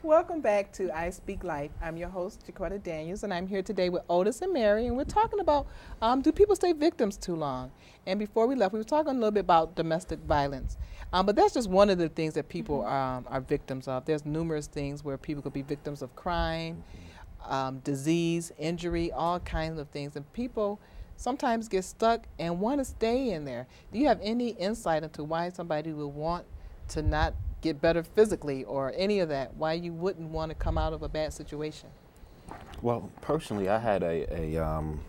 Welcome back to I Speak Life. I'm your host, Jaquetta Daniels, and I'm here today with Otis and Mary, and we're talking about do people stay victims too long? And before we left, we were talking a little bit about domestic violence. But that's just one of the things that people are victims of. There's numerous things where people could be victims of crime, disease, injury, all kinds of things. And people sometimes get stuck and want to stay in there. Do you have any insight into why somebody would want to not get better physically or any of that, why you wouldn't want to come out of a bad situation? Well, personally, I had an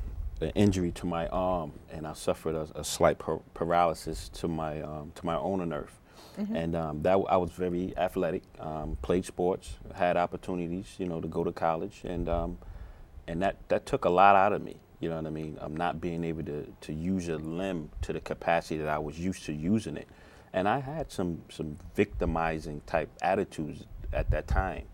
injury to my arm, and I suffered a slight paralysis to my ulnar nerve. And that I was very athletic, played sports, had opportunities, to go to college, and that took a lot out of me. You know what I mean? Not being able to use a limb to the capacity that I was used to using it. And I had some victimizing type attitudes at that time.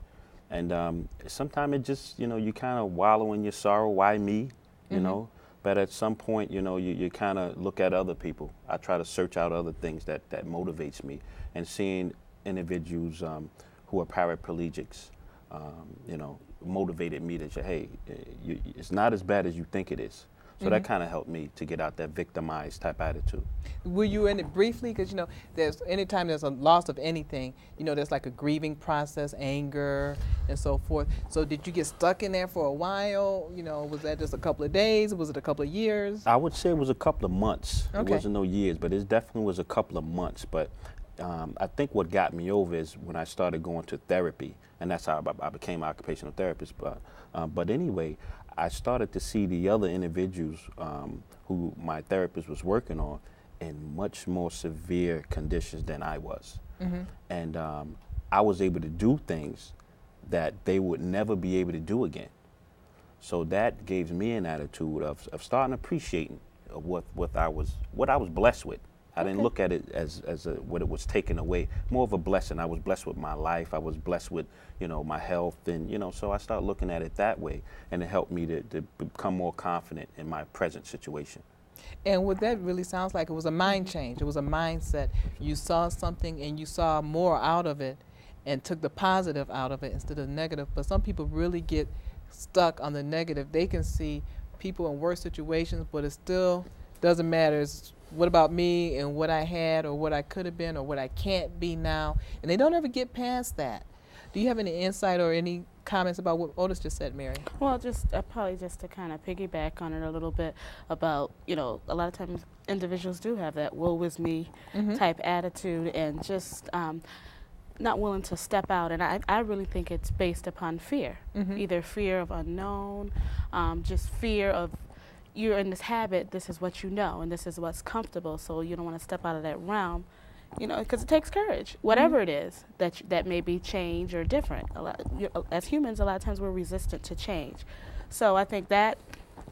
And sometimes it just, you kind of wallow in your sorrow. Why me? You know? But at some point, you kind of look at other people. I try to search out other things that motivates me. And seeing individuals who are paraplegics, motivated me to say, hey, it's not as bad as you think it is. So that kind of helped me to get out that victimized type attitude. Were you in it briefly? Because, there's anytime there's a loss of anything, there's like a grieving process, anger, and so forth. So did you get stuck in there for a while? Was that just a couple of days? Was it a couple of years? I would say it was a couple of months. Okay. It wasn't no years, but it definitely was a couple of months. But I think what got me over is when I started going to therapy, and that's how I became an occupational therapist. But anyway, I started to see the other individuals who my therapist was working on in much more severe conditions than I was. And I was able to do things that they would never be able to do again. So that gave me an attitude of starting appreciating what I was blessed with. I didn't look at it as what it was taken away, more of a blessing. I was blessed with my life. I was blessed with, my health. And, so I started looking at it that way. And it helped me to become more confident in my present situation. And what that really sounds like, it was a mind change. It was a mindset. You saw something and you saw more out of it and took the positive out of it instead of the negative. But some people really get stuck on the negative. They can see people in worse situations, but it still doesn't matter. It's what about me and what I had or what I could have been or what I can't be now? And they don't ever get past that. Do you have any insight or any comments about what Otis just said, Mary? Well, just probably just to kind of piggyback on it a little bit about, a lot of times individuals do have that woe is me type attitude and just not willing to step out. And I really think it's based upon fear, either fear of unknown, just fear of you're in this habit, this is what you know, and this is what's comfortable, so you don't want to step out of that realm, because it takes courage, whatever it is that may be change or different. As humans, a lot of times we're resistant to change. So I think that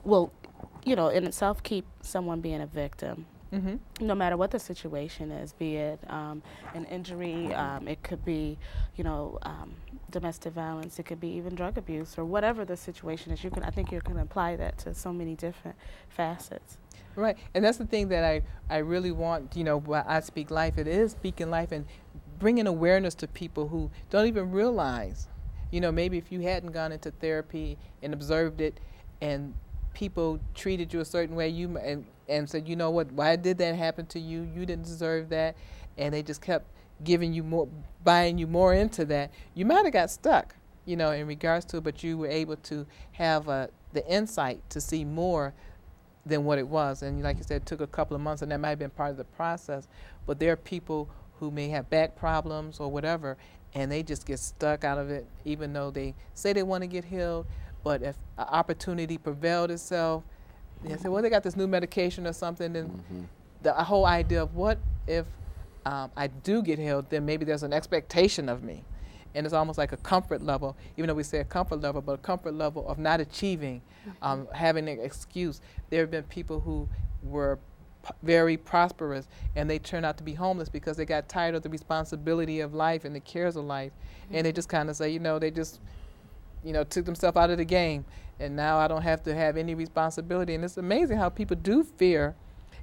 will, in itself keep someone being a victim. No matter what the situation is, be it an injury, it could be, domestic violence, it could be even drug abuse or whatever the situation is. I think you can apply that to so many different facets. Right, and that's the thing that I really want, while I Speak Life, it is speaking life and bringing awareness to people who don't even realize, maybe if you hadn't gone into therapy and observed it and people treated you a certain way, and said, what, why did that happen to you? You didn't deserve that. And they just kept giving you more, buying you more into that. You might have got stuck, in regards to it, but you were able to have the insight to see more than what it was. And like you said, it took a couple of months, and that might have been part of the process. But there are people who may have back problems or whatever, and they just get stuck out of it, even though they say they want to get healed. But if an opportunity prevailed itself, they say, well, they got this new medication or something, and the whole idea of what if I do get healed, then maybe there's an expectation of me. And it's almost like a comfort level, even though we say a comfort level, but a comfort level of not achieving, having an excuse. There have been people who were very prosperous, and they turned out to be homeless because they got tired of the responsibility of life and the cares of life. And they just kind of say, they just, took themselves out of the game, and now I don't have to have any responsibility. And it's amazing how people do fear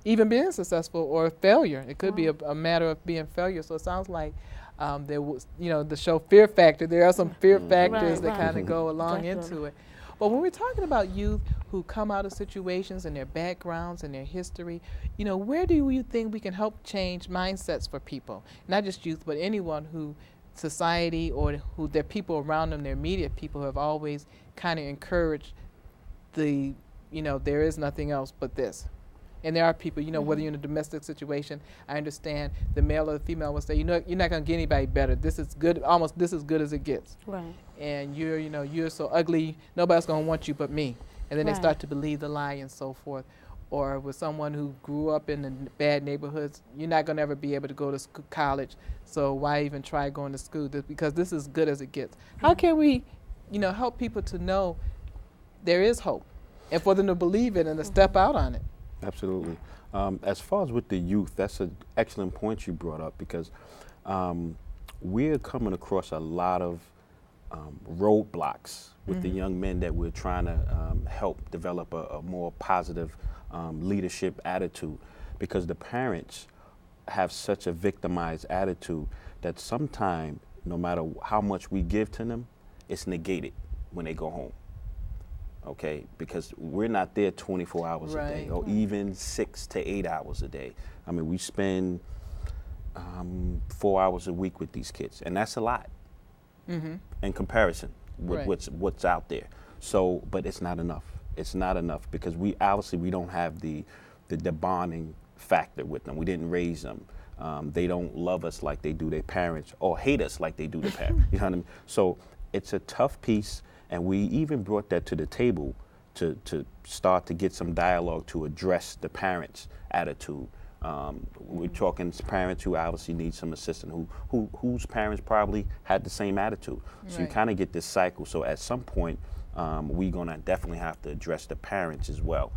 even being successful or failure. It could be a matter of being failure. So it sounds like There was, the show Fear Factor. There are some fear factors Right, that right. kind of go along Definitely. into it. But when we're talking about youth who come out of situations and their backgrounds and their history, where do you think we can help change mindsets for people? Not just youth, but anyone who society or who their people around them, their immediate people, have always kind of encouraged there is nothing else but this. And there are people, whether you're in a domestic situation, I understand the male or the female will say, you're not going to get anybody better. This is good, almost this as good as it gets. Right. And you're so ugly, nobody's going to want you but me. And then they Right. start to believe the lie and so forth. Or with someone who grew up in the bad neighborhoods, you're not going to ever be able to go to college, so why even try going to school? Because this is good as it gets. How can we, help people to know there is hope and for them to believe it and to step out on it? Absolutely. As far as with the youth, that's an excellent point you brought up, because we're coming across a lot of roadblocks with the young men that we're trying to help develop a more positive leadership attitude, because the parents have such a victimized attitude that sometimes, no matter how much we give to them, it's negated when they go home. Okay, because we're not there 24 hours a day, or even 6 to 8 hours a day. I mean, we spend 4 hours a week with these kids, and that's a lot in comparison with what's out there. So, but it's not enough. It's not enough, because we don't have the bonding factor with them. We didn't raise them. They don't love us like they do their parents, or hate us like they do their parents. You know what I mean? So it's a tough piece. And we even brought that to the table to start to get some dialogue to address the parents' attitude. We're talking parents who obviously need some assistance, whose parents probably had the same attitude. So you kind of get this cycle. So at some point, we're going to definitely have to address the parents as well.